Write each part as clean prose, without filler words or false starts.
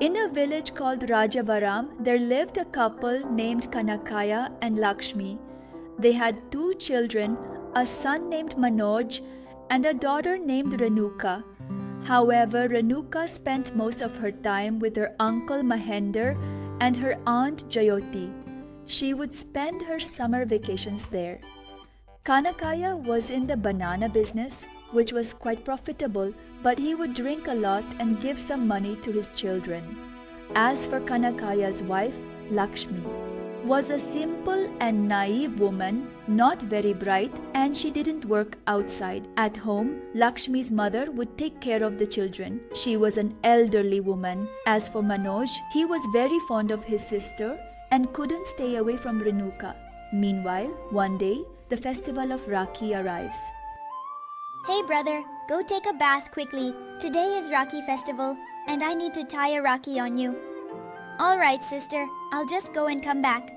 In a village called Rajavaram, there lived a couple named Kanakaya and Lakshmi. They had two children, a son named Manoj and a daughter named Renuka. However, Renuka spent most of her time with her uncle Mahender and her aunt Jayoti. She would spend her summer vacations there. Kanakaya was in the banana business, which was quite profitable, but he would drink a lot and give some money to his children. As for Kanakaya's wife, Lakshmi was a simple and naive woman, not very bright, and she didn't work outside. At home, Lakshmi's mother would take care of the children. She was an elderly woman. As for Manoj, he was very fond of his sister and couldn't stay away from Renuka. Meanwhile, one day, the festival of Rakhi arrives. Hey brother, go take a bath quickly. Today is Rakhi festival and I need to tie a Rakhi on you. Alright sister, I'll just go and come back.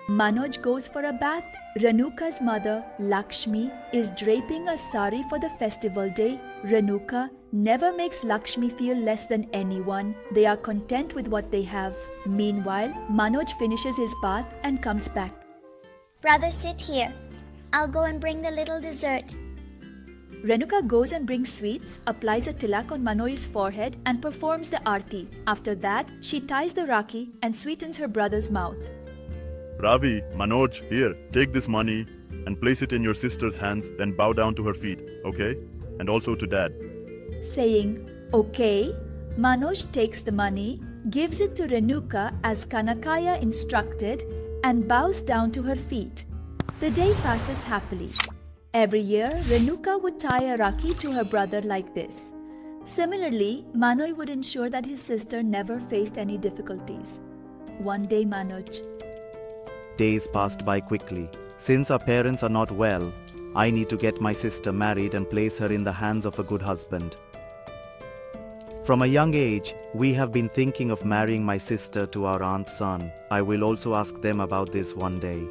Manoj goes for a bath. Renuka's mother, Lakshmi, is draping a sari for the festival day. Renuka never makes Lakshmi feel less than anyone. They are content with what they have. Meanwhile, Manoj finishes his bath and comes back. Brother, sit here. I'll go and bring the little dessert. Renuka goes and brings sweets, applies a tilak on Manoj's forehead and performs the aarti. After that, she ties the Rakhi and sweetens her brother's mouth. Ravi, Manoj, here, take this money and place it in your sister's hands, then bow down to her feet, okay? And also to dad. Saying, okay, Manoj takes the money, gives it to Renuka as Kanakaya instructed, and bows down to her feet. The day passes happily. Every year, Renuka would tie a Rakhi to her brother like this. Similarly, Manoj would ensure that his sister never faced any difficulties. One day, Manoj. Days passed by quickly. Since our parents are not well, I need to get my sister married and place her in the hands of a good husband. From a young age, we have been thinking of marrying my sister to our aunt's son. I will also ask them about this one day.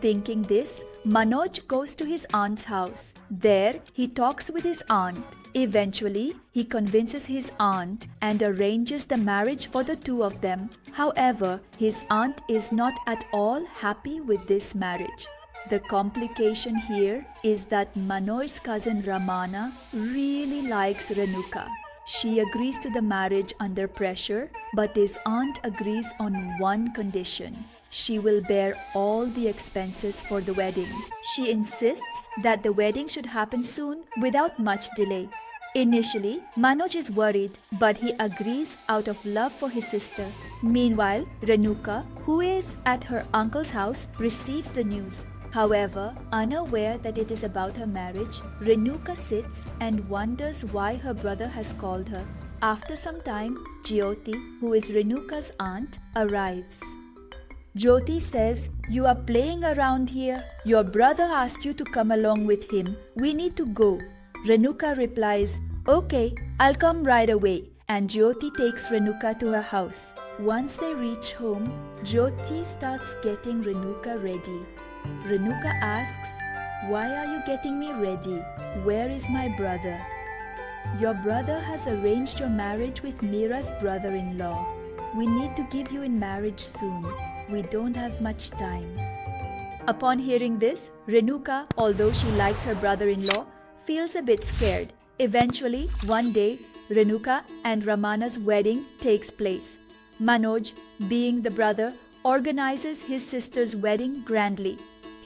Thinking this, Manoj goes to his aunt's house. There, he talks with his aunt. Eventually, he convinces his aunt and arranges the marriage for the two of them. However, his aunt is not at all happy with this marriage. The complication here is that Manoj's cousin Ramana really likes Renuka. She agrees to the marriage under pressure, but his aunt agrees on one condition. She will bear all the expenses for the wedding. She insists that the wedding should happen soon without much delay. Initially, Manoj is worried, but he agrees out of love for his sister. Meanwhile, Renuka, who is at her uncle's house, receives the news. However, unaware that it is about her marriage, Renuka sits and wonders why her brother has called her. After some time, Jyoti, who is Renuka's aunt, arrives. Jyoti says, "You are playing around here. Your brother asked you to come along with him. We need to go." Renuka replies, "Okay, I'll come right away." And Jyoti takes Renuka to her house. Once they reach home, Jyoti starts getting Renuka ready. Renuka asks, "Why are you getting me ready? Where is my brother?" "Your brother has arranged your marriage with Mira's brother-in-law. We need to give you in marriage soon. We don't have much time." Upon hearing this, Renuka, although she likes her brother-in-law, feels a bit scared. Eventually, one day, Renuka and Ramana's wedding takes place. Manoj, being the brother, organizes his sister's wedding grandly.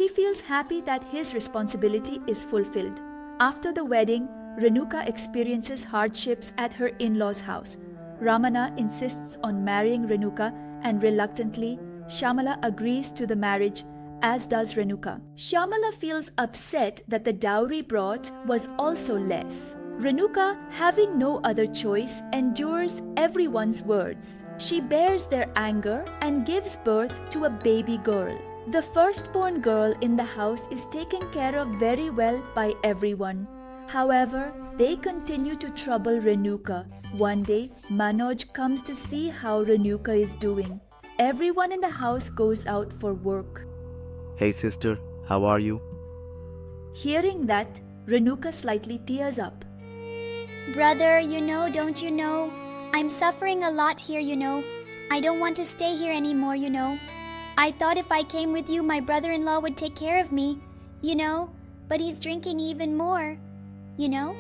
He feels happy that his responsibility is fulfilled. After the wedding, Renuka experiences hardships at her in-laws' house. Ramana insists on marrying Renuka and reluctantly, Shyamala agrees to the marriage, as does Renuka. Shyamala feels upset that the dowry brought was also less. Renuka, having no other choice, endures everyone's words. She bears their anger and gives birth to a baby girl. The firstborn girl in the house is taken care of very well by everyone. However, they continue to trouble Renuka. One day, Manoj comes to see how Renuka is doing. Everyone in the house goes out for work. Hey sister, how are you? Hearing that, Renuka slightly tears up. Brother, don't you know? I'm suffering a lot here, you know. I don't want to stay here anymore, you know. I thought if I came with you, my brother-in-law would take care of me, you know. But he's drinking even more, you know.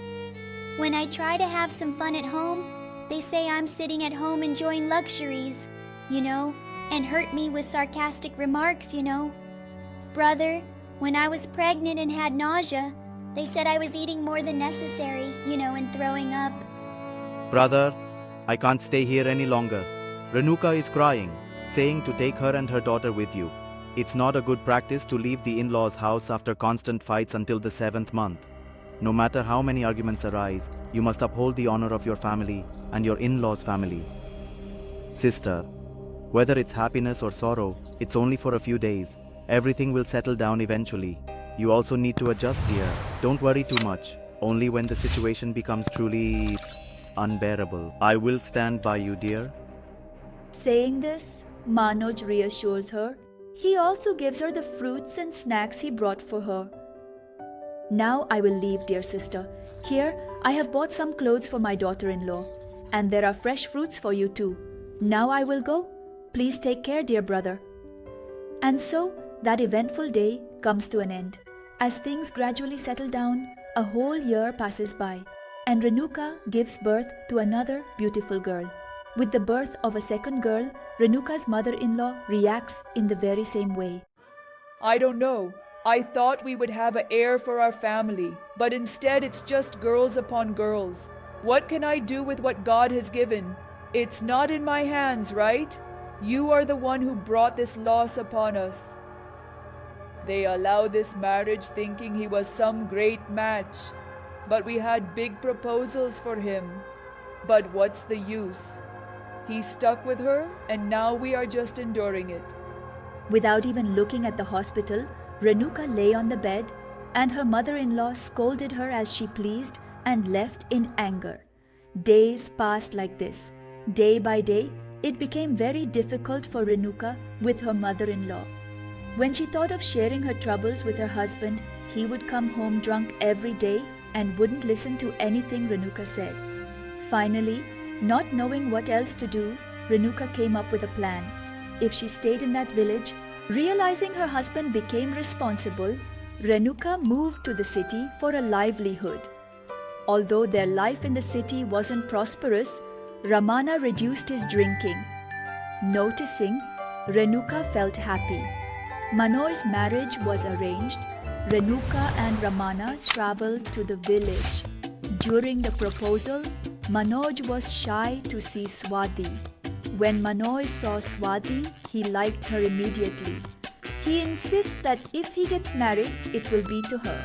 When I try to have some fun at home, they say I'm sitting at home enjoying luxuries, you know, and hurt me with sarcastic remarks, you know. Brother, when I was pregnant and had nausea, they said I was eating more than necessary, you know, and throwing up. Brother, I can't stay here any longer. Renuka is crying, saying to take her and her daughter with you. It's not a good practice to leave the in-laws' house after constant fights until the 7th month. No matter how many arguments arise, you must uphold the honor of your family and your in-laws' family. Sister, whether it's happiness or sorrow, it's only for a few days. Everything will settle down eventually. You also need to adjust, dear. Don't worry too much. Only when the situation becomes truly unbearable. I will stand by you, dear. Saying this, Manoj reassures her. He also gives her the fruits and snacks he brought for her. Now I will leave, dear sister. Here, I have bought some clothes for my daughter-in-law. And there are fresh fruits for you too. Now I will go. Please take care, dear brother. And so, that eventful day comes to an end. As things gradually settle down, a whole year passes by, and Renuka gives birth to another beautiful girl. With the birth of a second girl, Renuka's mother-in-law reacts in the very same way. I don't know. I thought we would have an heir for our family, but instead it's just girls upon girls. What can I do with what God has given? It's not in my hands, right? You are the one who brought this loss upon us. They allowed this marriage thinking he was some great match, but we had big proposals for him. But what's the use? He stuck with her, and now we are just enduring it. Without even looking at the hospital, Renuka lay on the bed, and her mother-in-law scolded her as she pleased and left in anger. Days passed like this. Day by day, it became very difficult for Renuka with her mother-in-law. When she thought of sharing her troubles with her husband, he would come home drunk every day and wouldn't listen to anything Renuka said. Finally, not knowing what else to do, Renuka came up with a plan. If she stayed in that village, realizing her husband became responsible, Renuka moved to the city for a livelihood. Although their life in the city wasn't prosperous, Ramana reduced his drinking. Noticing, Renuka felt happy. Manoj's marriage was arranged. Renuka and Ramana traveled to the village. During the proposal, Manoj was shy to see Swati. When Manoj saw Swati, he liked her immediately. He insists that if he gets married, it will be to her.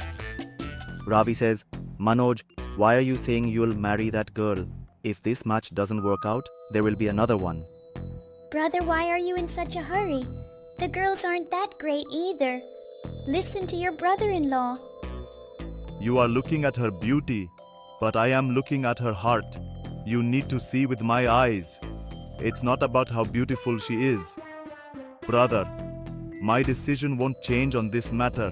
Ravi says, Manoj, why are you saying you'll marry that girl? If this match doesn't work out, there will be another one. Brother, why are you in such a hurry? The girls aren't that great either. Listen to your brother-in-law. You are looking at her beauty, but I am looking at her heart. You need to see with my eyes. It's not about how beautiful she is. Brother, my decision won't change on this matter.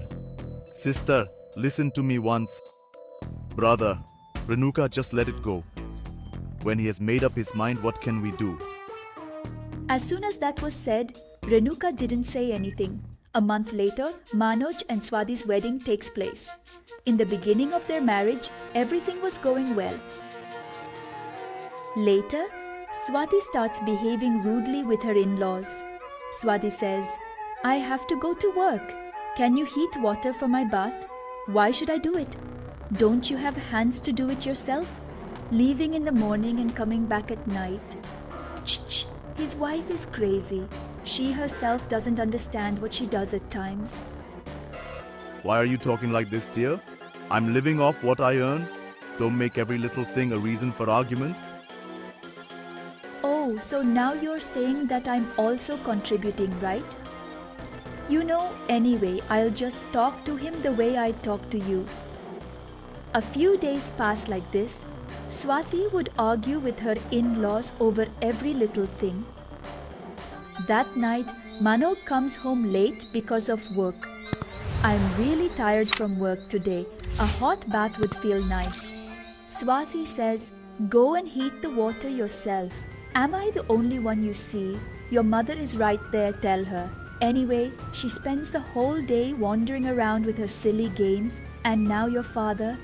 Sister, listen to me once. Brother, Renuka, just let it go. When he has made up his mind, what can we do? As soon as that was said, Renuka didn't say anything. A month later, Manoj and Swati's wedding takes place. In the beginning of their marriage, everything was going well. Later, Swati starts behaving rudely with her in-laws. Swati says, I have to go to work. Can you heat water for my bath? Why should I do it? Don't you have hands to do it yourself? Leaving in the morning and coming back at night. Ch-ch, his wife is crazy. She herself doesn't understand what she does at times. Why are you talking like this, dear? I'm living off what I earn. Don't make every little thing a reason for arguments. Oh, so now you're saying that I'm also contributing, right? You know, anyway, I'll just talk to him the way I talk to you. A few days pass like this. Swati would argue with her in-laws over every little thing. That night, Manoj comes home late because of work. I'm really tired from work today. A hot bath would feel nice. Swati says, Go and heat the water yourself. Am I the only one you see? Your mother is right there, tell her. Anyway, she spends the whole day wandering around with her silly games, and now your father.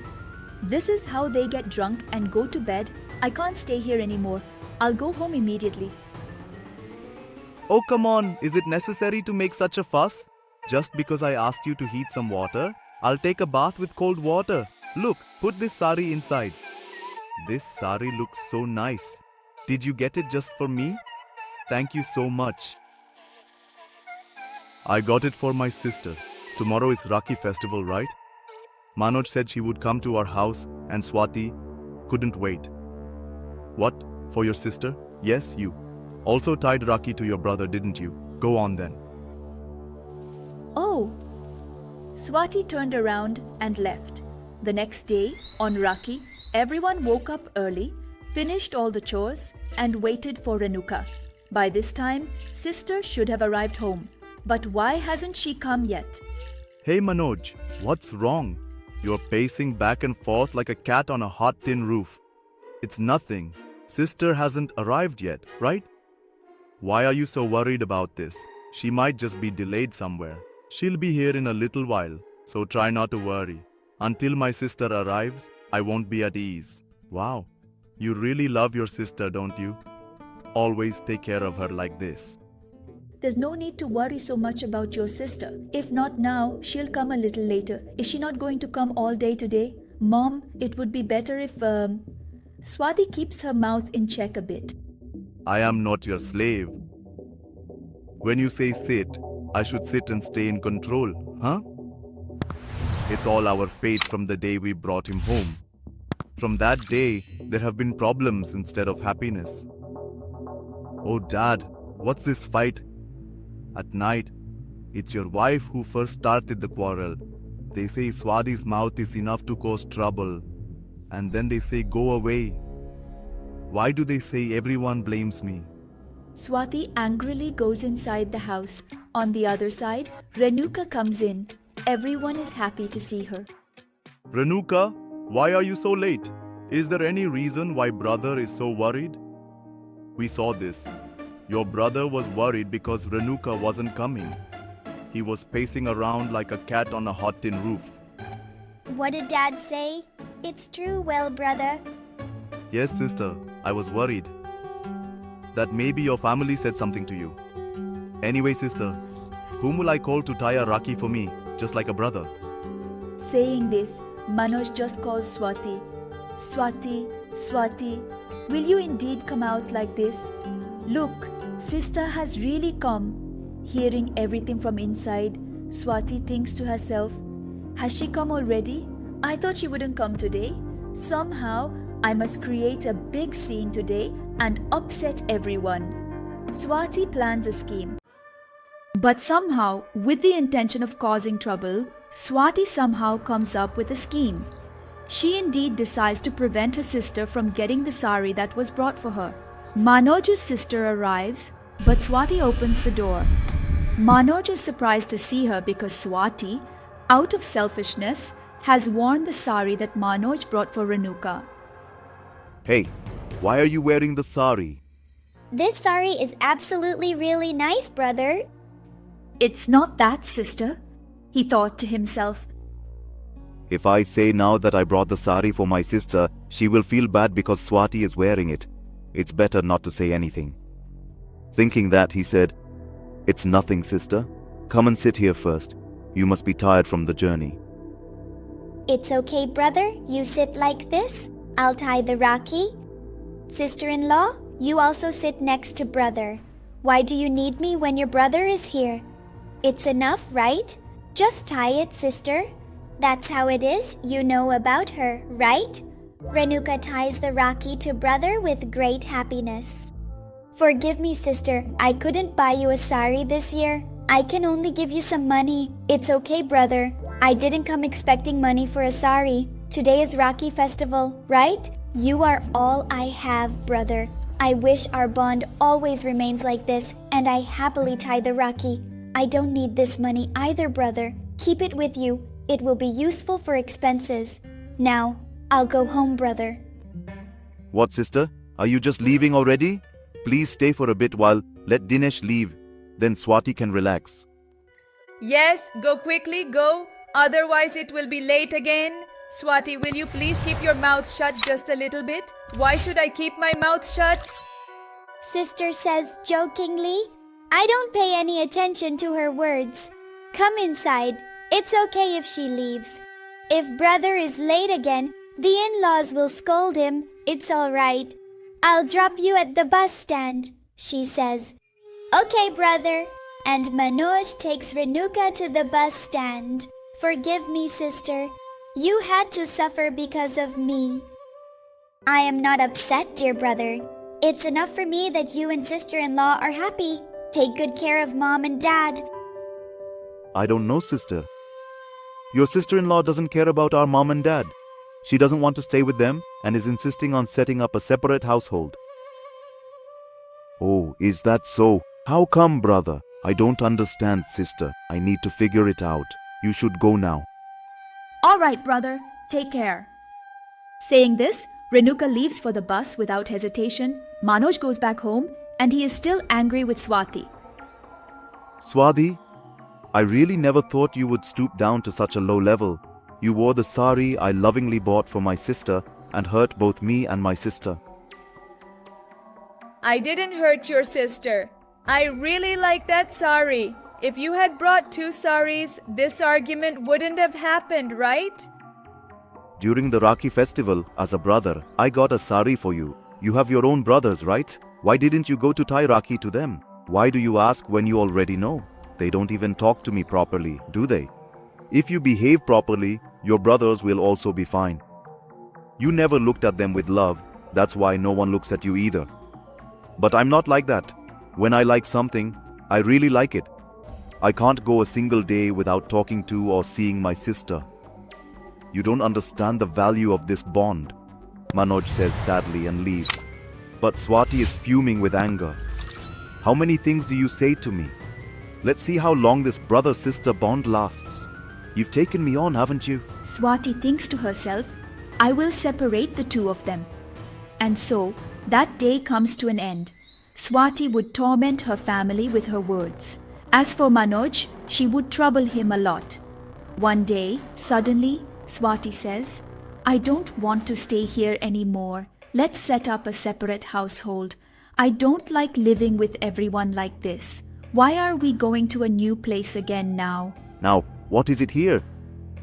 This is how they get drunk and go to bed. I can't stay here anymore. I'll go home immediately. Oh, come on, is it necessary to make such a fuss? Just because I asked you to heat some water, I'll take a bath with cold water. Look, put this sari inside. This sari looks so nice. Did you get it just for me? Thank you so much. I got it for my sister. Tomorrow is Rakhi festival, right? Manoj said she would come to our house and Swati couldn't wait. What? For your sister? Yes, you. Also tied Rakhi to your brother, didn't you? Go on then. Oh! Swati turned around and left. The next day, on Rakhi, everyone woke up early, finished all the chores, and waited for Renuka. By this time, sister should have arrived home. But why hasn't she come yet? Hey Manoj, what's wrong? You're pacing back and forth like a cat on a hot tin roof. It's nothing. Sister hasn't arrived yet, right? Why are you so worried about this? She might just be delayed somewhere. She'll be here in a little while, so try not to worry. Until my sister arrives, I won't be at ease. Wow, you really love your sister, don't you? Always take care of her like this. There's no need to worry so much about your sister. If not now, she'll come a little later. Is she not going to come all day today? Mom, it would be better if... Swati keeps her mouth in check a bit. I am not your slave. When you say sit, I should sit and stay in control, huh? It's all our fate from the day we brought him home. From that day, there have been problems instead of happiness. Oh Dad, what's this fight? At night, it's your wife who first started the quarrel. They say Swati's mouth is enough to cause trouble. And then they say go away. Why do they say everyone blames me? Swati angrily goes inside the house. On the other side, Renuka comes in. Everyone is happy to see her. Renuka, why are you so late? Is there any reason why brother is so worried? We saw this. Your brother was worried because Renuka wasn't coming. He was pacing around like a cat on a hot tin roof. What did Dad say? It's true, well, brother. Yes, sister, I was worried that maybe your family said something to you. Anyway, sister, whom will I call to tie a Rakhi for me, just like a brother? Saying this, Manoj just calls Swati. Swati, Swati, will you indeed come out like this? Look, sister has really come. Hearing everything from inside, Swati thinks to herself, has she come already? I thought she wouldn't come today. Somehow, I must create a big scene today and upset everyone. Swati plans a scheme. But somehow, with the intention of causing trouble, Swati somehow comes up with a scheme. She indeed decides to prevent her sister from getting the sari that was brought for her. Manoj's sister arrives, but Swati opens the door. Manoj is surprised to see her because Swati, out of selfishness, has worn the sari that Manoj brought for Renuka. Hey, why are you wearing the sari? This sari is absolutely really nice, brother. It's not that, sister, he thought to himself. If I say now that I brought the sari for my sister, she will feel bad because Swati is wearing it. It's better not to say anything. Thinking that, he said, It's nothing, sister. Come and sit here first. You must be tired from the journey. It's okay, brother. You sit like this. I'll tie the Rakhi. Sister-in-law, you also sit next to brother. Why do you need me when your brother is here? It's enough, right? Just tie it, sister. That's how it is. You know about her, right? Renuka ties the Rakhi to brother with great happiness. Forgive me, sister. I couldn't buy you a sari this year. I can only give you some money. It's okay, brother. I didn't come expecting money for a sari. Today is Rakhi festival, right? You are all I have, brother. I wish our bond always remains like this, and I happily tie the Rakhi. I don't need this money either, brother. Keep it with you. It will be useful for expenses. Now, I'll go home, brother. What, sister? Are you just leaving already? Please stay for a bit while let Dinesh leave. Then Swati can relax. Yes, go quickly, go. Otherwise, it will be late again. Swati, will you please keep your mouth shut just a little bit? Why should I keep my mouth shut? Sister says jokingly. I don't pay any attention to her words. Come inside. It's okay if she leaves. If brother is late again, the in-laws will scold him. It's all right. I'll drop you at the bus stand, she says. Okay, brother. And Manoj takes Renuka to the bus stand. Forgive me, sister. You had to suffer because of me. I am not upset, dear brother. It's enough for me that you and sister-in-law are happy. Take good care of mom and dad. I don't know, sister. Your sister-in-law doesn't care about our mom and dad. She doesn't want to stay with them and is insisting on setting up a separate household. Oh, is that so? How come, brother? I don't understand, sister. I need to figure it out. You should go now. All right, brother, take care. Saying this, Renuka leaves for the bus without hesitation. Manoj goes back home and he is still angry with Swati. Swati, I really never thought you would stoop down to such a low level. You wore the sari I lovingly bought for my sister and hurt both me and my sister. I didn't hurt your sister. I really like that sari. If you had brought 2 saris, this argument wouldn't have happened, right? During the Rakhi festival, as a brother, I got a sari for you. You have your own brothers, right? Why didn't you go to tie Rakhi to them? Why do you ask when you already know? They don't even talk to me properly, do they? If you behave properly, your brothers will also be fine. You never looked at them with love. That's why no one looks at you either. But I'm not like that. When I like something, I really like it. I can't go a single day without talking to or seeing my sister. You don't understand the value of this bond, Manoj says sadly and leaves. But Swati is fuming with anger. How many things do you say to me? Let's see how long this brother-sister bond lasts. You've taken me on, haven't you? Swati thinks to herself, I will separate the two of them. And so, that day comes to an end. Swati would torment her family with her words. As for Manoj, she would trouble him a lot. One day, suddenly, Swati says, I don't want to stay here anymore. Let's set up a separate household. I don't like living with everyone like this. Why are we going to a new place again now? Now, what is it here?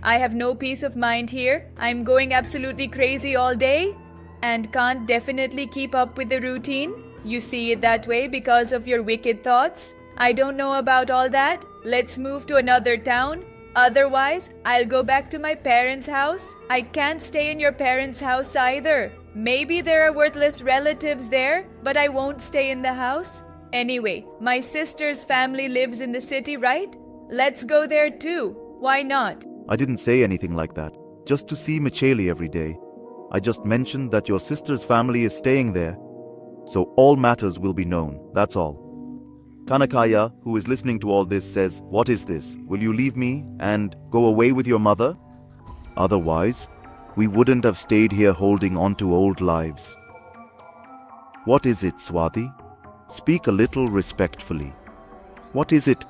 I have no peace of mind here. I'm going absolutely crazy all day and can't definitely keep up with the routine. You see it that way because of your wicked thoughts. I don't know about all that. Let's move to another town. Otherwise, I'll go back to my parents' house. I can't stay in your parents' house either. Maybe there are worthless relatives there, but I won't stay in the house. Anyway, my sister's family lives in the city, right? Let's go there too. Why not? I didn't say anything like that. Just to see Micheli every day. I just mentioned that your sister's family is staying there. So all matters will be known, that's all. Kanakaya, who is listening to all this, says, What is this? Will you leave me and go away with your mother? Otherwise, we wouldn't have stayed here holding on to old lives. What is it, Swati? Speak a little respectfully. What is it?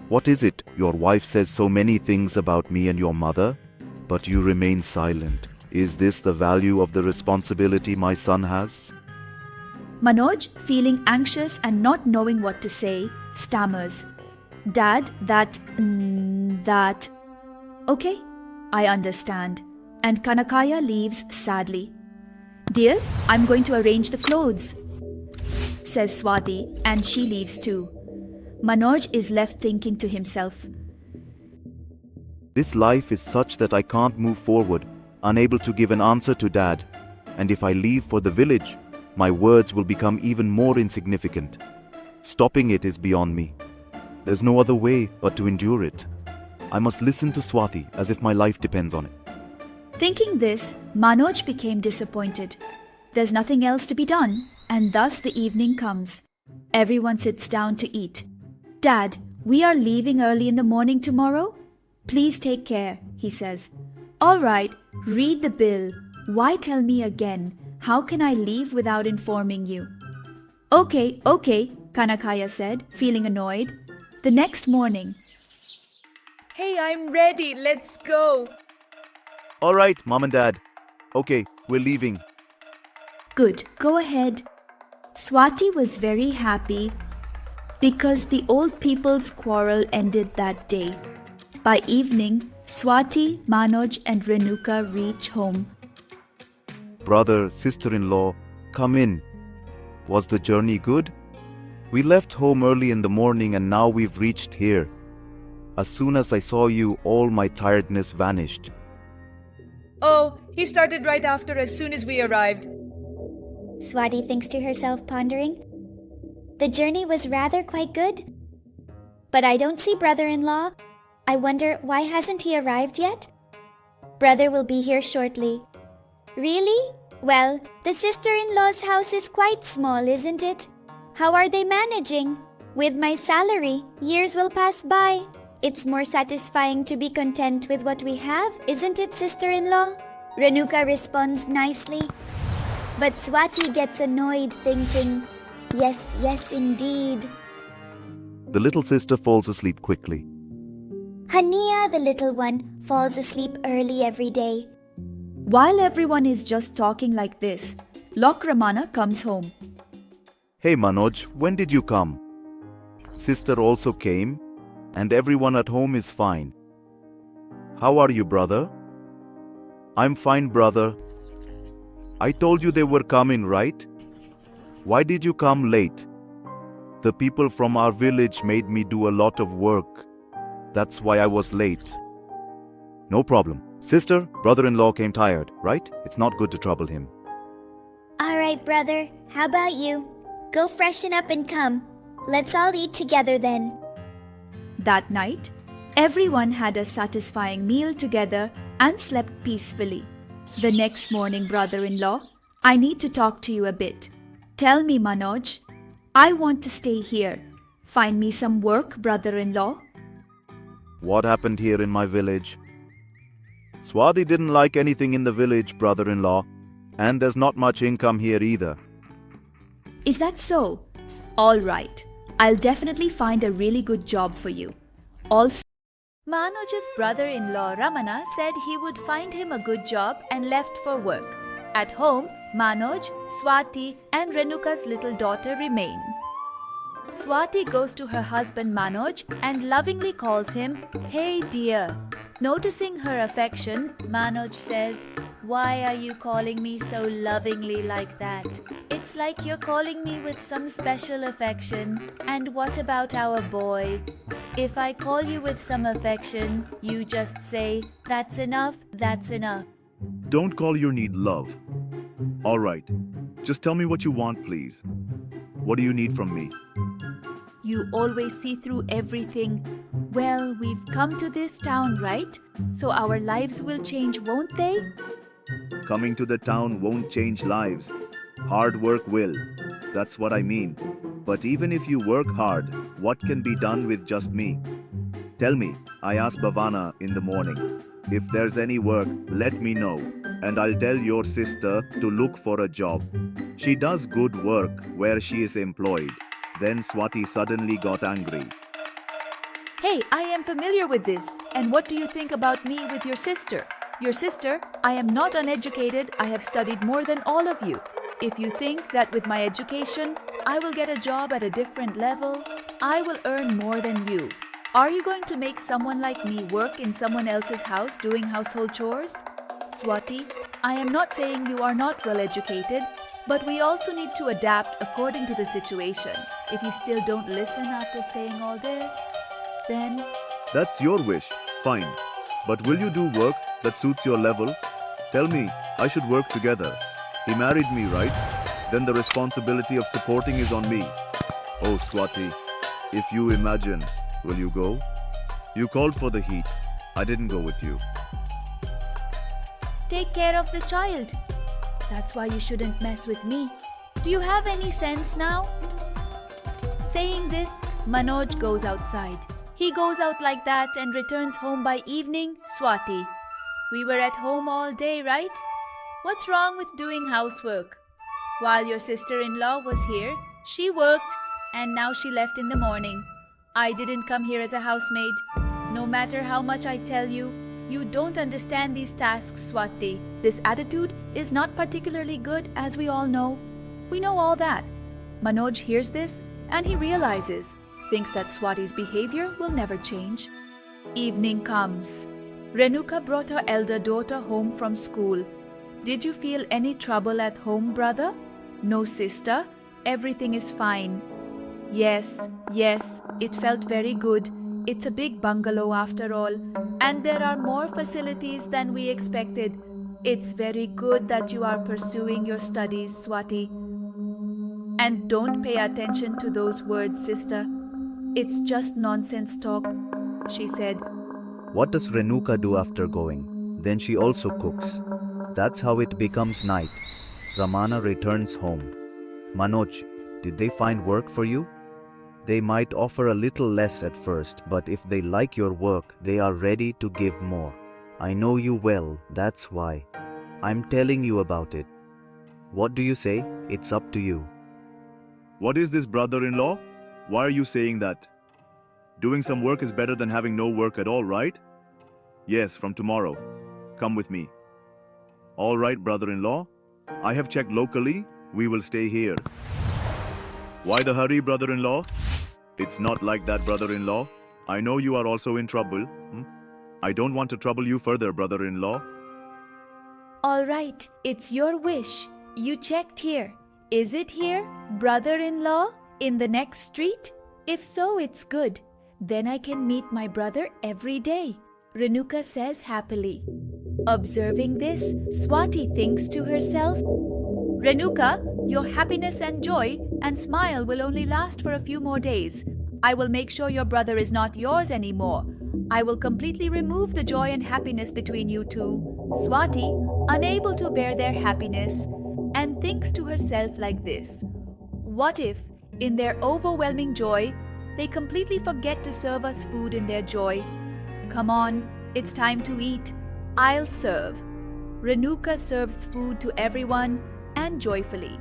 What is it? Your wife says so many things about me and your mother, but you remain silent. Is this the value of the responsibility my son has? Manoj, feeling anxious and not knowing what to say, stammers. Dad, that. Okay, I understand. And Kanakaya leaves sadly. Dear, I'm going to arrange the clothes, says Swati, and she leaves too. Manoj is left thinking to himself. This life is such that I can't move forward, unable to give an answer to Dad. And if I leave for the village, my words will become even more insignificant. Stopping it is beyond me. There's no other way but to endure it. I must listen to Swati as if my life depends on it. Thinking this, Manoj became disappointed. There's nothing else to be done, and thus the evening comes. Everyone sits down to eat. Dad, we are leaving early in the morning tomorrow? Please take care, he says. All right, read the bill. Why tell me again? How can I leave without informing you? Okay, Kanakaya said, feeling annoyed. The next morning, Hey, I'm ready. Let's go. All right, Mom and Dad. Okay, we're leaving. good, go ahead. Swati was very happy because the old people's quarrel ended that day. By evening, Swati, Manoj, and Renuka reach home. Brother, sister-in-law, come in. Was the journey good? We left home early in the morning and now we've reached here. As soon as I saw you, all my tiredness vanished. Oh, he started right after as soon as we arrived. Swati thinks to herself, pondering. The journey was rather quite good. But I don't see brother-in-law. I wonder why hasn't he arrived yet? Brother will be here shortly. Really? Well, the sister-in-law's house is quite small, isn't it? How are they managing? With my salary, years will pass by. It's more satisfying to be content with what we have, isn't it, sister-in-law? Renuka responds nicely. But Swati gets annoyed, thinking, yes, indeed. The little sister falls asleep quickly. Hania, the little one, falls asleep early every day. While everyone is just talking like this, Lokramana comes home. Hey Manoj, when did you come? Sister also came, and everyone at home is fine. How are you, brother? I'm fine, brother. I told you they were coming, right? Why did you come late? The people from our village made me do a lot of work. That's why I was late. No problem. Sister, brother-in-law came tired, right? It's not good to trouble him. All right, brother. How about you? Go freshen up and come. Let's all eat together then. That night, everyone had a satisfying meal together and slept peacefully. The next morning, brother-in-law, I need to talk to you a bit. Tell me, Manoj. I want to stay here. Find me some work, brother-in-law. What happened here in my village? Swati didn't like anything in the village, brother-in-law, and there's not much income here either. Is that so? All right. I'll definitely find a really good job for you. Also, Manoj's brother-in-law Ramana said he would find him a good job and left for work. At home, Manoj, Swati, and Renuka's little daughter remain. Swati goes to her husband Manoj and lovingly calls him, "Hey dear." Noticing her affection, Manoj says, "Why are you calling me so lovingly like that? It's like you're calling me with some special affection. And what about our boy? If I call you with some affection, you just say, 'That's enough, that's enough.'" Don't call your need love. All right. Just tell me what you want, please. What do you need from me? You always see through everything. Well, we've come to this town, right? So our lives will change, won't they? Coming to the town won't change lives. Hard work will. That's what I mean. But even if you work hard, what can be done with just me? Tell me, I asked Bhavana in the morning. If there's any work, let me know, and I'll tell your sister to look for a job. She does good work where she is employed. Then Swati suddenly got angry. Hey, I am familiar with this. And what do you think about me with your sister? Your sister, I am not uneducated. I have studied more than all of you. If you think that with my education, I will get a job at a different level, I will earn more than you. Are you going to make someone like me work in someone else's house doing household chores? Swati, I am not saying you are not well educated, but we also need to adapt according to the situation. If you still don't listen after saying all this, then... That's your wish. Fine. But will you do work that suits your level? Tell me, I should work together. He married me, right? Then the responsibility of supporting is on me. Oh, Swati, if you imagine, will you go? You called for the heat. I didn't go with you. Take care of the child. That's why you shouldn't mess with me. Do you have any sense now? Saying this, Manoj goes outside. He goes out like that and returns home by evening. Swati, we were at home all day, right? What's wrong with doing housework? While your sister-in-law was here, she worked and now she left in the morning. I didn't come here as a housemaid. No matter how much I tell you, you don't understand these tasks, Swati. This attitude is not particularly good, as we all know. We know all that. Manoj hears this and he realizes, thinks that Swati's behavior will never change. Evening comes. Renuka brought her elder daughter home from school. Did you feel any trouble at home, brother? No, sister. Everything is fine. Yes, it felt very good. It's a big bungalow after all, and there are more facilities than we expected. It's very good that you are pursuing your studies, Swati. And don't pay attention to those words, sister. It's just nonsense talk, she said. What does Renuka do after going? Then she also cooks. That's how it becomes night. Ramana returns home. Manoj, did they find work for you? They might offer a little less at first, but if they like your work, they are ready to give more. I know you well, that's why. I'm telling you about it. What do you say? It's up to you. What is this, brother-in-law? Why are you saying that? Doing some work is better than having no work at all, right? Yes, from tomorrow. Come with me. All right, brother-in-law. I have checked locally. We will stay here. Why the hurry, brother-in-law? It's not like that, brother-in-law. I know you are also in trouble. I don't want to trouble you further, brother-in-law. All right, it's your wish. You checked here. Is it here, brother-in-law, in the next street? If so, it's good. Then I can meet my brother every day, Renuka says happily. Observing this, Swati thinks to herself, Renuka, your happiness and joy and smile will only last for a few more days. I will make sure your brother is not yours anymore. I will completely remove the joy and happiness between you two. Swati, unable to bear their happiness, and thinks to herself like this. What if, in their overwhelming joy, they completely forget to serve us food in their joy? Come on, it's time to eat. I'll serve. Renuka serves food to everyone and joyfully.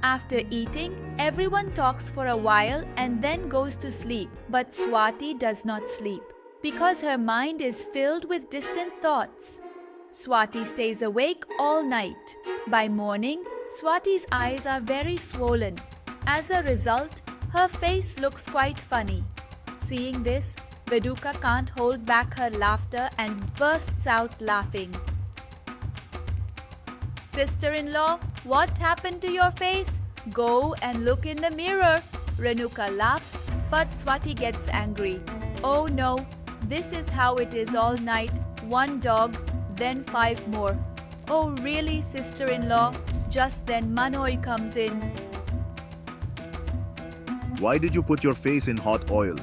After eating, everyone talks for a while and then goes to sleep. But Swati does not sleep because her mind is filled with distant thoughts. Swati stays awake all night. By morning, Swati's eyes are very swollen. As a result, her face looks quite funny. Seeing this, Renuka can't hold back her laughter and bursts out laughing. Sister-in-law, what happened to your face? Go and look in the mirror. Renuka laughs, but Swati gets angry. Oh no, this is how it is all night. One dog, then 5 more. Oh really, sister-in-law? Just then Manoj comes in. Why did you put your face in hot oil?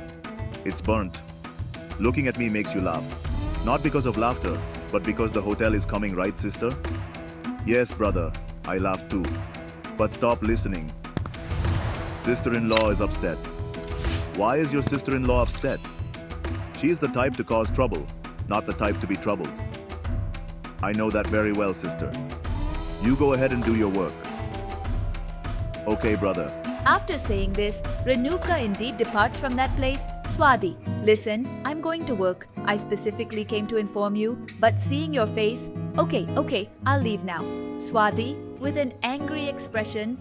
It's burnt. Looking at me makes you laugh. Not because of laughter, but because the hotel is coming, right, sister? Yes, brother, I laugh too. But stop listening. Sister-in-law is upset. Why is your sister-in-law upset? She is the type to cause trouble, not the type to be troubled. I know that very well, sister. You go ahead and do your work. Okay, brother. After saying this, Renuka indeed departs from that place. Swati, listen, I'm going to work. I specifically came to inform you, but seeing your face, okay, I'll leave now. Swati, with an angry expression,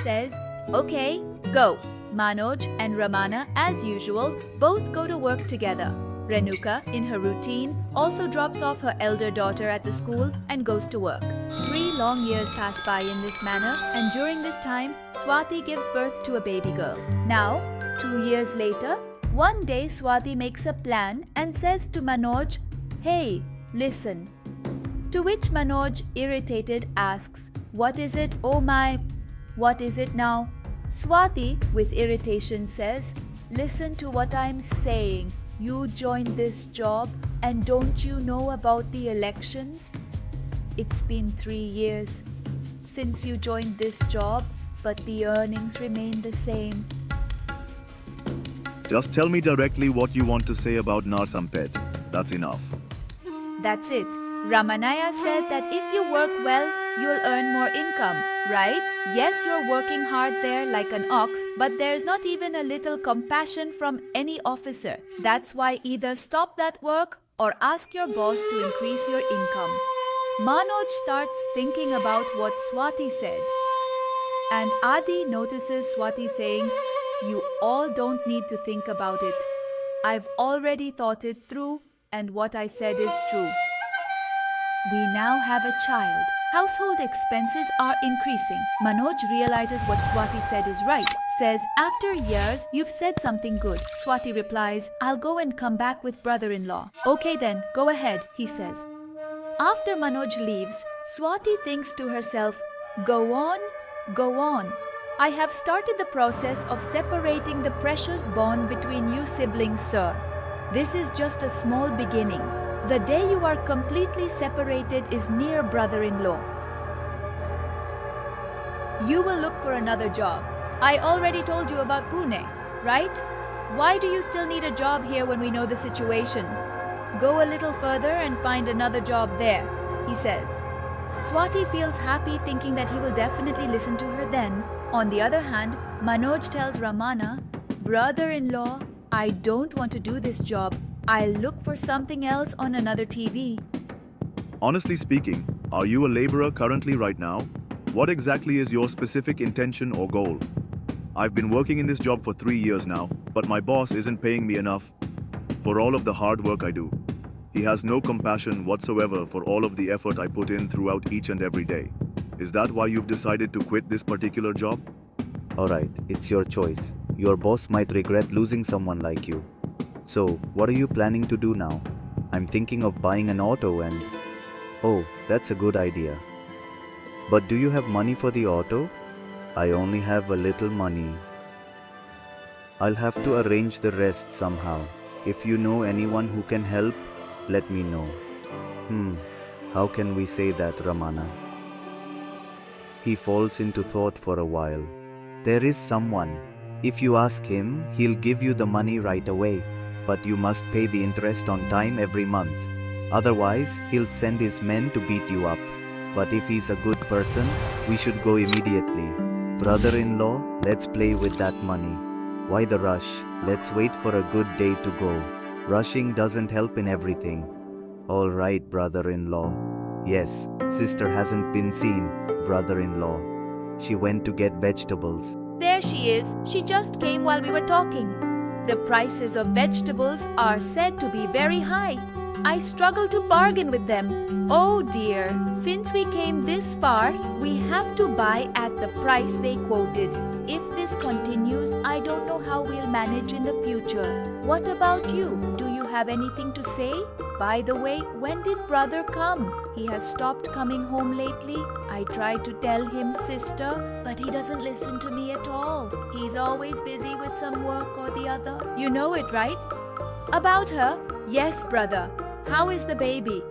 says, okay, go. Manoj and Ramana, as usual, both go to work together. Renuka, in her routine, also drops off her elder daughter at the school and goes to work. 3 long years pass by in this manner, and during this time, Swati gives birth to a baby girl. Now, 2 years later, one day Swati makes a plan and says to Manoj, hey, listen. To which Manoj, irritated, asks, what is it, oh my? What is it now? Swati, with irritation, says, listen to what I'm saying. You joined this job and don't you know about the elections? It's been 3 years since you joined this job, but the earnings remain the same. Just tell me directly what you want to say about Narsampet. That's enough. That's it. Ramanaya said that if you work well, you'll earn more income, right? Yes, you're working hard there like an ox, but there's not even a little compassion from any officer. That's why either stop that work or ask your boss to increase your income. Manoj starts thinking about what Swati said. And Adi notices Swati saying, "You all don't need to think about it. I've already thought it through, and what I said is true. We now have a child. Household expenses are increasing." Manoj realizes what Swati said is right. Says, "After years, you've said something good." Swati replies, "I'll go and come back with brother-in-law." "Okay then, go ahead," he says. After Manoj leaves, Swati thinks to herself, "Go on, go on. I have started the process of separating the precious bond between you siblings, sir. This is just a small beginning. The day you are completely separated is near, brother-in-law. You will look for another job. I already told you about Pune, right? Why do you still need a job here when we know the situation? Go a little further and find another job there," he says. Swati feels happy thinking that he will definitely listen to her then. On the other hand, Manoj tells Ramana, "Brother-in-law, I don't want to do this job. I'll look for something else on another TV." Honestly speaking, are you a laborer currently right now? What exactly is your specific intention or goal? I've been working in this job for 3 years now, but my boss isn't paying me enough for all of the hard work I do. He has no compassion whatsoever for all of the effort I put in throughout each and every day. Is that why you've decided to quit this particular job? Alright, it's your choice. Your boss might regret losing someone like you. So, what are you planning to do now? I'm thinking of buying an auto and... Oh, that's a good idea. But do you have money for the auto? I only have a little money. I'll have to arrange the rest somehow. If you know anyone who can help, let me know. How can we say that, Ramana? He falls into thought for a while. There is someone. If you ask him, he'll give you the money right away. But you must pay the interest on time every month. Otherwise, he'll send his men to beat you up. But if he's a good person, we should go immediately. Brother-in-law, let's play with that money. Why the rush? Let's wait for a good day to go. Rushing doesn't help in everything. All right, brother-in-law. Yes, sister hasn't been seen, brother-in-law. She went to get vegetables. There she is. She just came while we were talking. The prices of vegetables are said to be very high. I struggle to bargain with them. Oh dear, since we came this far, we have to buy at the price they quoted. If this continues, I don't know how we'll manage in the future. What about you? Do you have anything to say? By the way, when did brother come? He has stopped coming home lately. I tried to tell him, sister, but he doesn't listen to me at all. He's always busy with some work or the other. You know it, right? About her? Yes, brother. How is the baby?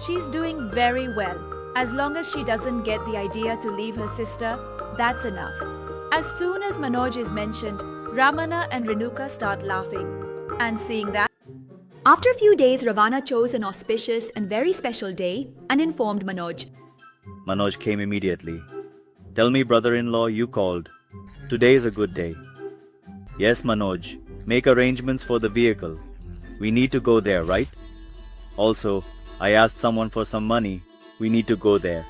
She's doing very well. As long as she doesn't get the idea to leave her sister, that's enough. As soon as Manoj is mentioned, Ramana and Renuka start laughing. And seeing that, after a few days, Ravana chose an auspicious and very special day and informed Manoj. Manoj came immediately. Tell me, brother-in-law, you called. Today is a good day. Yes, Manoj. Make arrangements for the vehicle. We need to go there, right? Also, I asked someone for some money. We need to go there.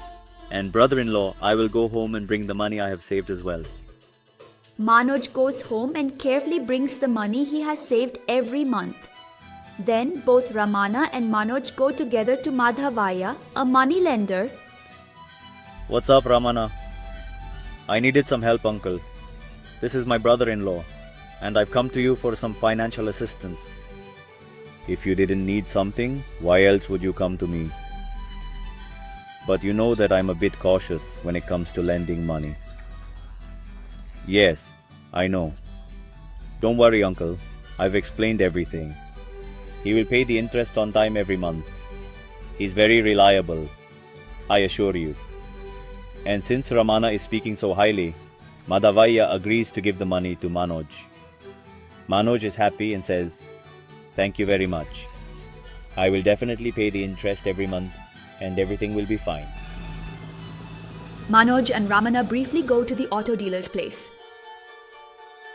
And brother-in-law, I will go home and bring the money I have saved as well. Manoj goes home and carefully brings the money he has saved every month. Then both Ramana and Manoj go together to Madhavaya, a money lender. What's up, Ramana? I needed some help, uncle. This is my brother-in-law, and I've come to you for some financial assistance. If you didn't need something, why else would you come to me? But you know that I'm a bit cautious when it comes to lending money. Yes, I know. Don't worry, uncle. I've explained everything. He will pay the interest on time every month. He's very reliable, I assure you. And since Ramana is speaking so highly, Madhavaya agrees to give the money to Manoj. Manoj is happy and says, "Thank you very much. I will definitely pay the interest every month and everything will be fine. Manoj and Ramana briefly go to the auto dealer's place.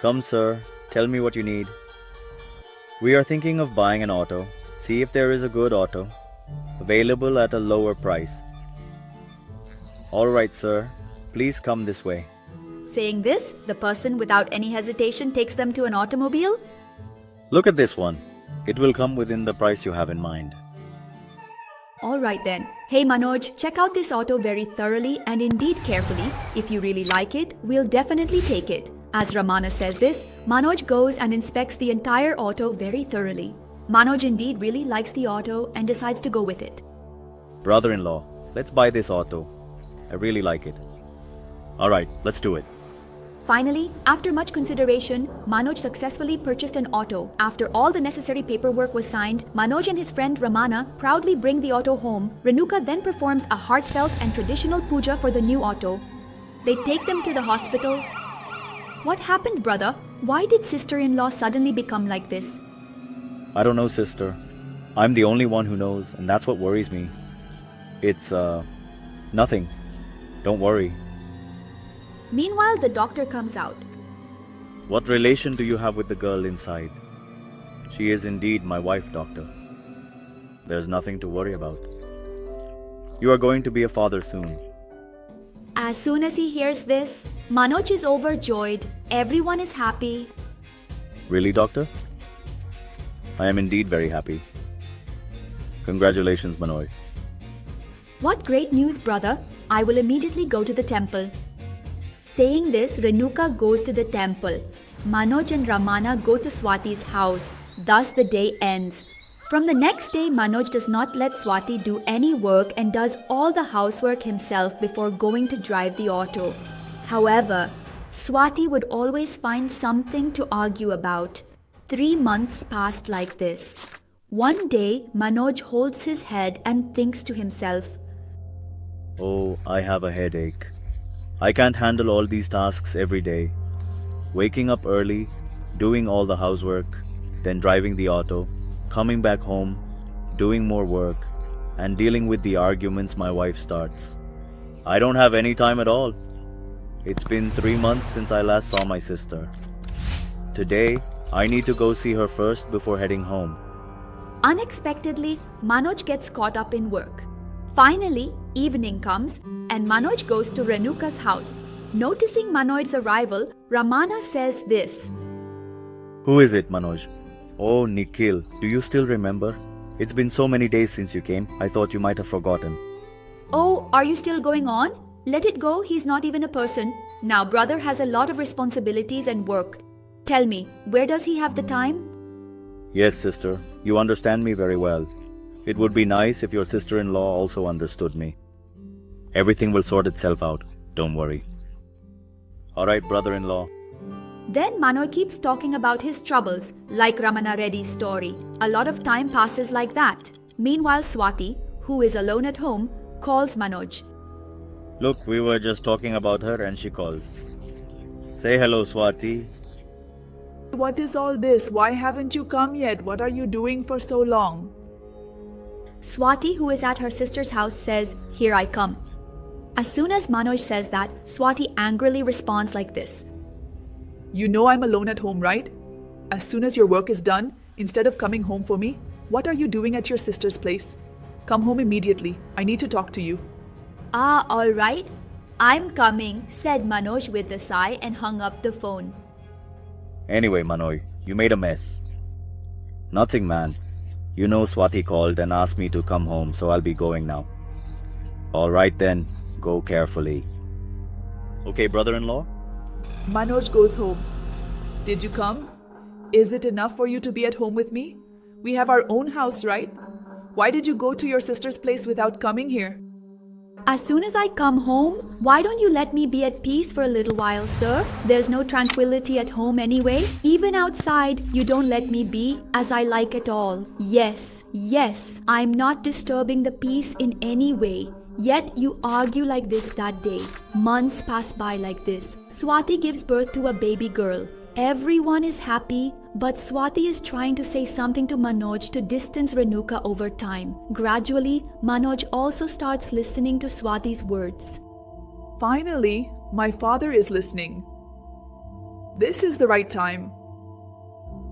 Come, sir, tell me what you need. We are thinking of buying an auto. See if there is a good auto available at a lower price. Alright, sir, please come this way. Saying this, the person without any hesitation takes them to an automobile. Look at this one. It will come within the price you have in mind. Alright then. Hey Manoj, check out this auto very thoroughly and indeed carefully. If you really like it, we'll definitely take it. As Ramana says this, Manoj goes and inspects the entire auto very thoroughly. Manoj indeed really likes the auto and decides to go with it. Brother-in-law, let's buy this auto. I really like it. Alright, let's do it. Finally, after much consideration, Manoj successfully purchased an auto. After all the necessary paperwork was signed, Manoj and his friend Ramana proudly bring the auto home. Renuka then performs a heartfelt and traditional puja for the new auto. They take them to the hospital. What happened, brother? Why did sister-in-law suddenly become like this? I don't know, sister. I'm the only one who knows, and that's what worries me. It's, nothing. Don't worry. Meanwhile, the doctor comes out. What relation do you have with the girl inside? She is indeed my wife, doctor. There's nothing to worry about. You are going to be a father soon. As soon as he hears this, Manoj is overjoyed. Everyone is happy. Really, doctor? I am indeed very happy. Congratulations, Manoj. What great news, brother. I will immediately go to the temple. Saying this, Renuka goes to the temple. Manoj and Ramana go to Swati's house. Thus the day ends. From the next day, Manoj does not let Swati do any work and does all the housework himself before going to drive the auto. However, Swati would always find something to argue about. 3 months passed like this. One day, Manoj holds his head and thinks to himself, Oh, I have a headache. I can't handle all these tasks every day. Waking up early, doing all the housework, then driving the auto, coming back home, doing more work, and dealing with the arguments my wife starts. I don't have any time at all. It's been 3 months since I last saw my sister. Today, I need to go see her first before heading home. Unexpectedly, Manoj gets caught up in work. Finally, evening comes and Manoj goes to Renuka's house. Noticing Manoj's arrival, Ramana says this. Who is it, Manoj? Oh, Nikhil, do you still remember? It's been so many days since you came, I thought you might have forgotten. Oh, are you still going on? Let it go, he's not even a person. Now brother has a lot of responsibilities and work. Tell me, where does he have the time? Yes, sister, you understand me very well. It would be nice if your sister-in-law also understood me. Everything will sort itself out, don't worry. Alright, brother-in-law. Then Manoj keeps talking about his troubles, like Ramana Reddy's story. A lot of time passes like that. Meanwhile, Swati, who is alone at home, calls Manoj. Look, we were just talking about her and she calls. Say hello, Swati. What is all this? Why haven't you come yet? What are you doing for so long? Swati, who is at her sister's house, says, Here I come. As soon as Manoj says that, Swati angrily responds like this. You know I'm alone at home, right? As soon as your work is done, instead of coming home for me, what are you doing at your sister's place? Come home immediately. I need to talk to you. Ah, all right. I'm coming, said Manoj with a sigh and hung up the phone. Anyway, Manoj, you made a mess. Nothing, man. You know Swati called and asked me to come home, so I'll be going now. Alright then, go carefully. Okay, brother-in-law? Manoj goes home. Did you come? Is it enough for you to be at home with me? We have our own house, right? Why did you go to your sister's place without coming here? As soon as I come home, why don't you let me be at peace for a little while, sir? There's no tranquility at home anyway. Even outside, you don't let me be as I like at all. Yes, I'm not disturbing the peace in any way. Yet you argue like this that day. Months pass by like this. Swati gives birth to a baby girl. Everyone is happy, but Swati is trying to say something to Manoj to distance Renuka over time. Gradually, Manoj also starts listening to Swati's words. Finally, my father is listening. This is the right time.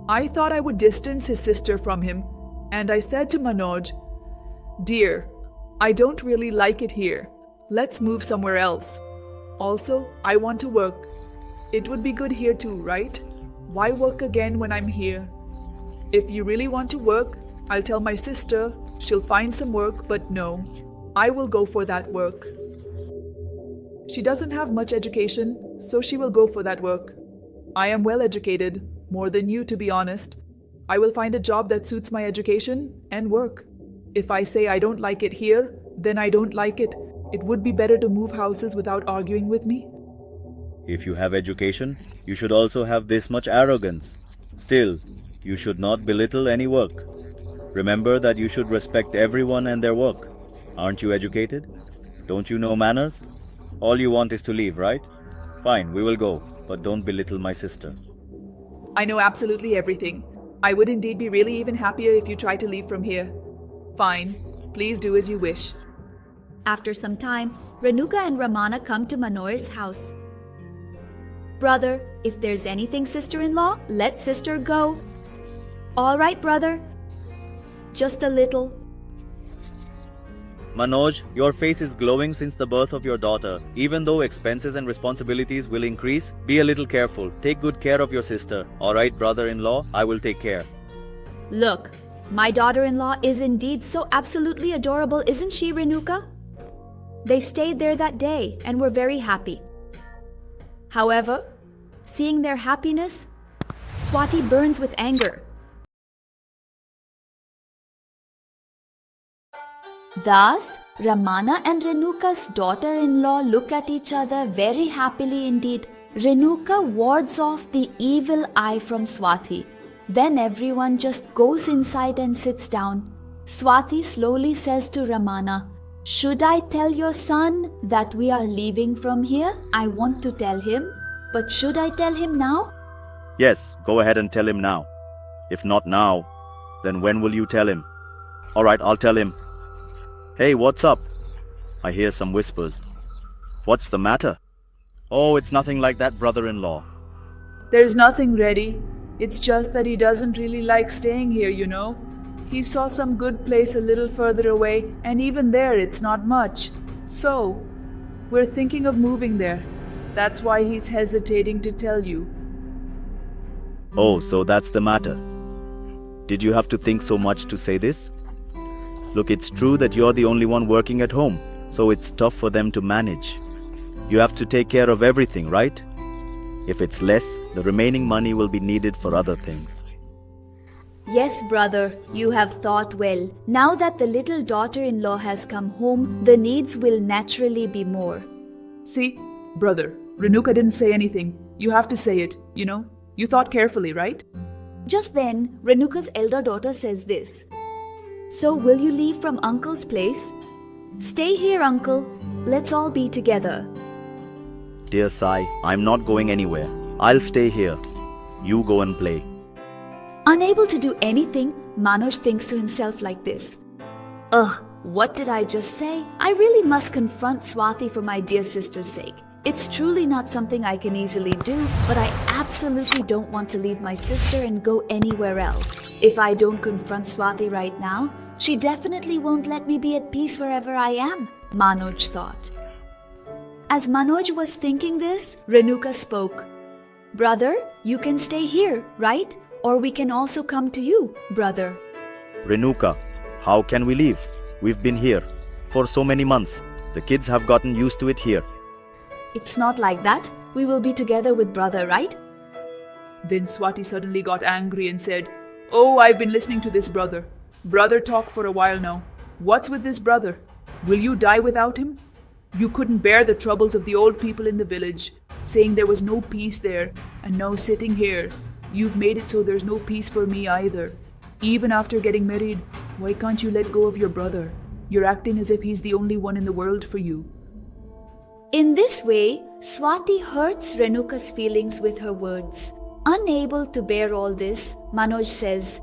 I thought I would distance his sister from him, and I said to Manoj, "Dear, I don't really like it here. Let's move somewhere else. Also, I want to work. It would be good here too, right? Why work again when I'm here? If you really want to work, I'll tell my sister, she'll find some work, but no, I will go for that work. She doesn't have much education, so she will go for that work. I am well educated, more than you to be honest. I will find a job that suits my education and work. If I say I don't like it here, then I don't like it. It would be better to move houses without arguing with me." If you have education, you should also have this much arrogance. Still, you should not belittle any work. Remember that you should respect everyone and their work. Aren't you educated? Don't you know manners? All you want is to leave, right? Fine, we will go, but don't belittle my sister. I know absolutely everything. I would indeed be really even happier if you try to leave from here. Fine, please do as you wish. After some time, Renuka and Ramana come to Manohar's house. "Brother, if there's anything, sister-in-law, let sister go." "All right, brother. Just a little." Manoj, your face is glowing since the birth of your daughter. Even though expenses and responsibilities will increase, be a little careful. Take good care of your sister. All right, brother-in-law, I will take care. "Look, my daughter-in-law is indeed so absolutely adorable, isn't she, Renuka?" They stayed there that day and were very happy. However, seeing their happiness, Swati burns with anger. Thus, Ramana and Renuka's daughter-in-law look at each other very happily indeed. Renuka wards off the evil eye from Swati. Then everyone just goes inside and sits down. Swati slowly says to Ramana, "Should I tell your son that we are leaving from here? I want to tell him, but should I tell him now?" Yes, go ahead and tell him now. If not now, then when will you tell him? All right, I'll tell him. Hey, what's up? I hear some whispers. What's the matter? Oh, it's nothing like that, brother-in-law. There's nothing, Reddy. It's just that he doesn't really like staying here, you know. He saw some good place a little further away, and even there it's not much. So, we're thinking of moving there. That's why he's hesitating to tell you. Oh, so that's the matter. Did you have to think so much to say this? Look, it's true that you're the only one working at home, so it's tough for them to manage. You have to take care of everything, right? If it's less, the remaining money will be needed for other things. Yes, brother, you have thought well. Now that the little daughter-in-law has come home, the needs will naturally be more. See, brother, Renuka didn't say anything. You have to say it, you know. You thought carefully, right? Just then, Renuka's elder daughter says this. "So will you leave from uncle's place?" "Stay here, uncle. Let's all be together." Dear Sai, I'm not going anywhere. I'll stay here. You go and play. Unable to do anything, Manoj thinks to himself like this. Ugh, what did I just say? I really must confront Swati for my dear sister's sake. It's truly not something I can easily do, but I absolutely don't want to leave my sister and go anywhere else. If I don't confront Swati right now, she definitely won't let me be at peace wherever I am, Manoj thought. As Manoj was thinking this, Renuka spoke. "Brother, you can stay here, right? Or we can also come to you, brother." Renuka, how can we leave? We've been here for so many months. The kids have gotten used to it here. "It's not like that. We will be together with brother, right?" Then Swati suddenly got angry and said, "Oh, I've been listening to this brother. Brother talk for a while now. What's with this brother? Will you die without him? You couldn't bear the troubles of the old people in the village, saying there was no peace there, and now sitting here, you've made it so there's no peace for me either. Even after getting married, why can't you let go of your brother? You're acting as if he's the only one in the world for you." In this way, Swati hurts Renuka's feelings with her words. Unable to bear all this, Manoj says,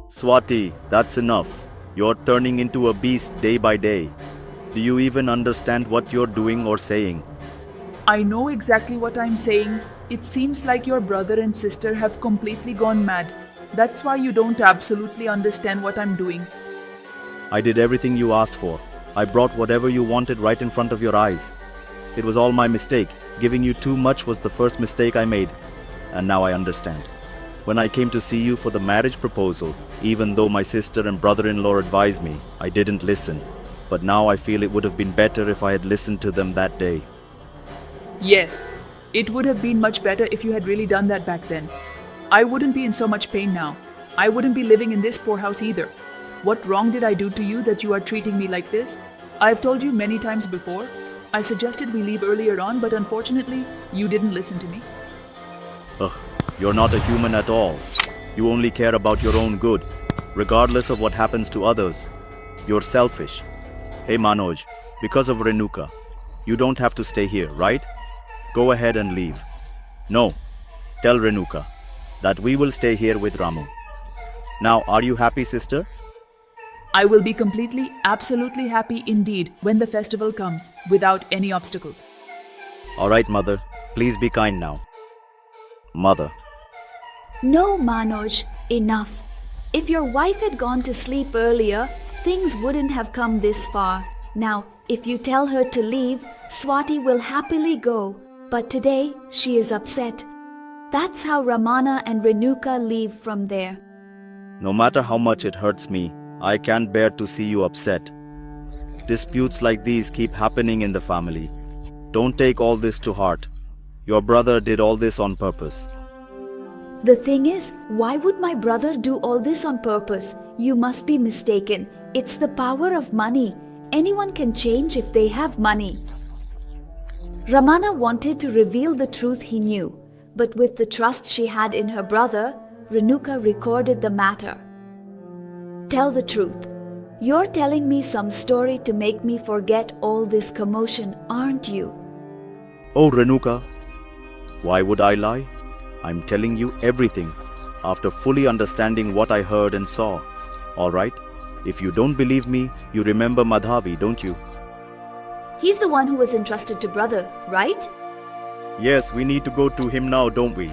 Swati, that's enough. You're turning into a beast day by day. Do you even understand what you're doing or saying? I know exactly what I'm saying. It seems like your brother and sister have completely gone mad. That's why you don't absolutely understand what I'm doing. I did everything you asked for. I brought whatever you wanted right in front of your eyes. It was all my mistake. Giving you too much was the first mistake I made. And now I understand. When I came to see you for the marriage proposal, even though my sister and brother-in-law advised me, I didn't listen. But now I feel it would have been better if I had listened to them that day. Yes, it would have been much better if you had really done that back then. I wouldn't be in so much pain now. I wouldn't be living in this poorhouse either. What wrong did I do to you that you are treating me like this? I've told you many times before. I suggested we leave earlier on, but unfortunately, you didn't listen to me. Ugh, you're not a human at all. You only care about your own good, regardless of what happens to others. You're selfish. Hey Manoj, because of Renuka, you don't have to stay here, right? Go ahead and leave. No, tell Renuka that we will stay here with Ramu. Now, are you happy, sister? I will be completely, absolutely happy indeed when the festival comes, without any obstacles. All right, mother. Please be kind now. Mother. No, Manoj, enough. If your wife had gone to sleep earlier, things wouldn't have come this far. Now, if you tell her to leave, Swati will happily go. But today, she is upset. That's how Ramana and Renuka leave from there. No matter how much it hurts me, I can't bear to see you upset. Disputes like these keep happening in the family. Don't take all this to heart. Your brother did all this on purpose. The thing is, why would my brother do all this on purpose? You must be mistaken. It's the power of money. Anyone can change if they have money. Ramana wanted to reveal the truth he knew, but with the trust she had in her brother, Renuka recorded the matter. Tell the truth. You're telling me some story to make me forget all this commotion, aren't you? Oh, Renuka, why would I lie? I'm telling you everything after fully understanding what I heard and saw. All right? If you don't believe me, you remember Madhavi, don't you? He's the one who was entrusted to brother, right? Yes, we need to go to him now, don't we?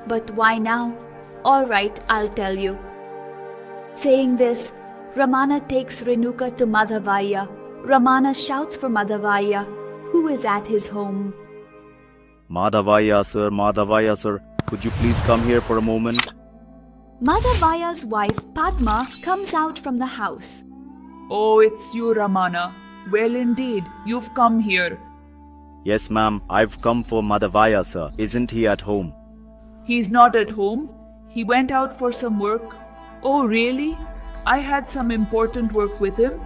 But why now? All right, I'll tell you. Saying this, Ramana takes Renuka to Madhavaya. Ramana shouts for Madhavaya, who is at his home. Madhavaya, sir, could you please come here for a moment? Madhavaya's wife, Padma, comes out from the house. Oh, it's you, Ramana. Well, indeed, you've come here. Yes, ma'am, I've come for Madhavaya, sir. Isn't he at home? He's not at home. He went out for some work. Oh, really? I had some important work with him.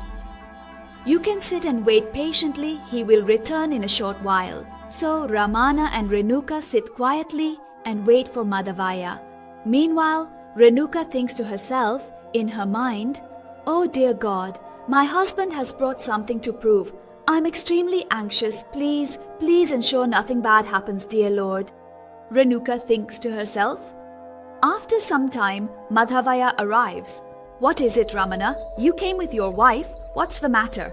You can sit and wait patiently. He will return in a short while. So Ramana and Renuka sit quietly and wait for Madhavaya. Meanwhile, Renuka thinks to herself, in her mind, "Oh dear God, my husband has brought something to prove. I'm extremely anxious. Please ensure nothing bad happens, dear Lord." Renuka thinks to herself. After some time, Madhavaya arrives. "What is it, Ramana? You came with your wife. What's the matter?"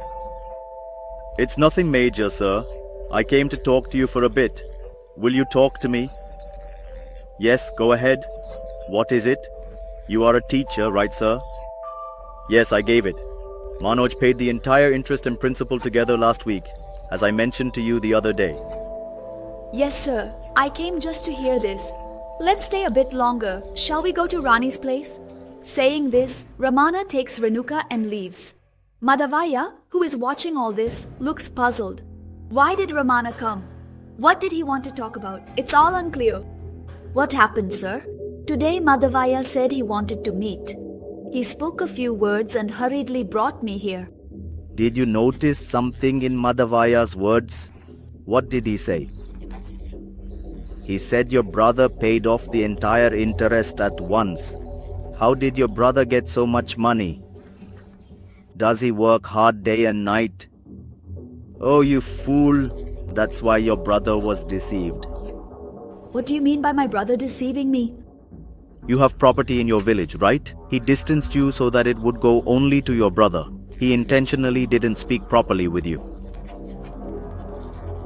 It's nothing major, sir. I came to talk to you for a bit. Will you talk to me? Yes, go ahead. What is it? You are a teacher, right, sir? Yes, I gave it. Manoj paid the entire interest and principal together last week, as I mentioned to you the other day. "Yes, sir. I came just to hear this. Let's stay a bit longer. Shall we go to Rani's place?" Saying this, Ramana takes Renuka and leaves. Madhavaya, who is watching all this, looks puzzled. Why did Ramana come? What did he want to talk about? It's all unclear. "What happened, sir?" "Today Madhavaya said he wanted to meet. He spoke a few words and hurriedly brought me here." Did you notice something in Madhavaya's words? What did he say? He said your brother paid off the entire interest at once. How did your brother get so much money? Does he work hard day and night? Oh, you fool! That's why your brother was deceived. What do you mean by my brother deceiving me? You have property in your village, right? He distanced you so that it would go only to your brother. He intentionally didn't speak properly with you.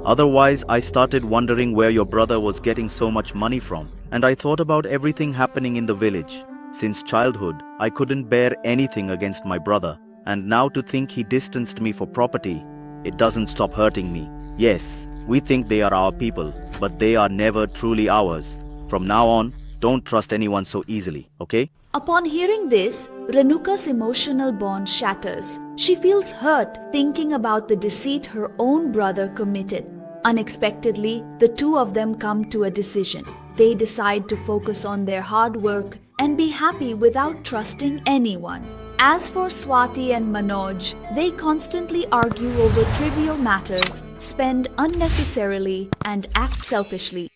Otherwise, I started wondering where your brother was getting so much money from. And I thought about everything happening in the village. Since childhood, I couldn't bear anything against my brother. And now to think he distanced me for property, it doesn't stop hurting me. Yes, we think they are our people, but they are never truly ours. From now on, don't trust anyone so easily, okay? Upon hearing this, Renuka's emotional bond shatters. She feels hurt thinking about the deceit her own brother committed. Unexpectedly, the two of them come to a decision. They decide to focus on their hard work and be happy without trusting anyone. As for Swati and Manoj, they constantly argue over trivial matters, spend unnecessarily, and act selfishly.